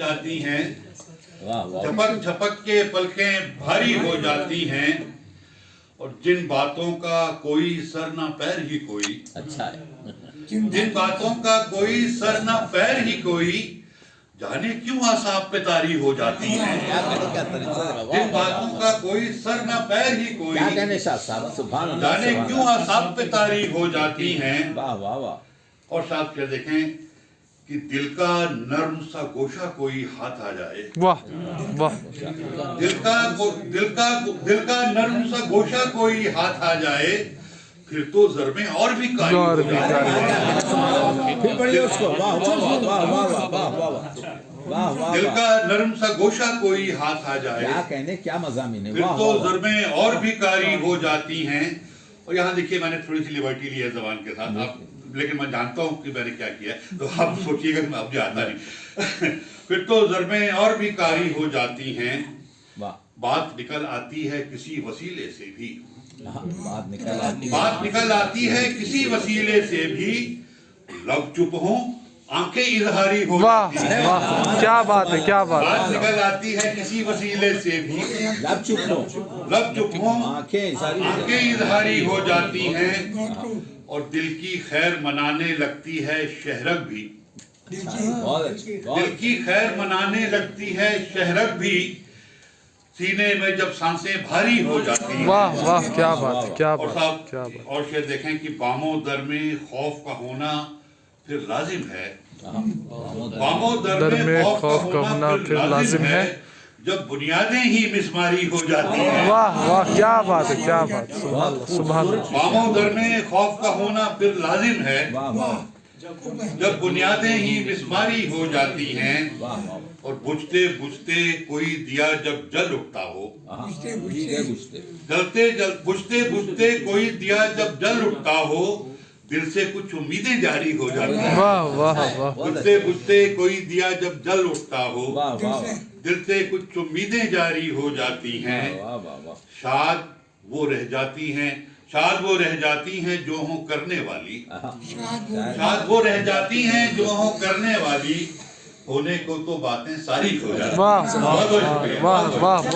जाती हैं, झपक झपक के पलकें भारी हो जाती हैं, और जिन बातों का कोई सर ना पैर ही कोई, अच्छा है। जिन बातों का कोई सर ना पैर ही कोई, जाने क्यों आसाब पे तारी हो जाती हैं। क्या तरीका है, वाह, जिन बातों का कोई सर ना पैर ही कोई, क्या कहने साहब, सुभान अल्लाह, जाने सुभान क्यों अल्लाह। आसाब पे तारी हो जाती हैं। वाह वाह वाह। और साहब क्या देखें कि दिल का नर्म सा गोशा कोई हाथ आ जाए, वाह वाह, दिल का नर्म सा गोशा कोई हाथ आ जाए, फिर तो ज़र्बें और भी कारी हो जाती हैं। फिर पढ़िए उसको, वाह वाह वाह वाह वाह वाह वाह वाह वाह। दिल का नर्म सा गोशा कोई हाथ आ जाए, क्या कहने, क्या मज़ामीन है, फिर वाह तो वाह वाह। ज़र्बें और भी कारी हो जाती हैं। और यहाँ देखिए मैंने थोड़ी सी लिबर्टी ली है ज़बान के साथ, आप लेकिन मैं जानता हूँ कि मैंने क्या किया है, तो आप सोचिएगा कि मैं अब आता नहीं। फिर तो ज़र्बें और भी कारी हो जाती हैं, वाह। बात निकल आती है किसी वसीले से भी, बात निकल आती है, बात निकल आती है किसी वसीले से भी, लब चुप हो आंखें इजहारी हो वाह जाती हैं। वाह, क्या बात है, क्या बात है। बात निकल आती है किसी वसीले से भी, लब चुप हो, लब चुप हो आंखें सारी, आंखें इजहारी हो जाती हैं, और दिल की खैर मनाने लगती है शहरक भी, बहुत अच्छी, दिल बहुत की खैर मनाने लगती है शहरक भी, सीने में जब सांसें भारी हो जाती हैं। वाह वाह, क्या बात है, क्या और बात, साहब क्या बात। और शेर देखें कि बामो दर में खौफ का होना फिर लाजिम है, बामो दर में खौफ का होना फिर लाजिम है, जब बुनियादें ही मिसमारी हो जाती हैं। वाह वाह, क्या बात है, क्या बात, सुभान अल्लाह, सुभान अल्लाह। बामो दर में खौफ का होना फिर लाजिम है, वाह वाह जब बुनियादें ही मिसमारी हो जाती हैं, वाह वाह। और बुझते बुझते कोई दिया जब जल उठता हो, बुझते बुझते बुझते कोई दिया जब जल उठता हो, दिल से कुछ उम्मीदें जारी हो जाती हैं। वाह वाह वाह, बुझते बुझते कोई दिया जब जल उठता हो, वाह वाह दिल से कुछ उम्मीदें जारी हो जाती हैं, वाह वाह वाह। शाद वो रह जाती हैं, शाद वो रह जाती हैं जो हों करने वाली, शाद वो रह जाती हैं जो हों करने वाली, होने को तो बातें सारी हो जाती हैं। वाह बहुत बहुत शुक्रिया। वाह वाह।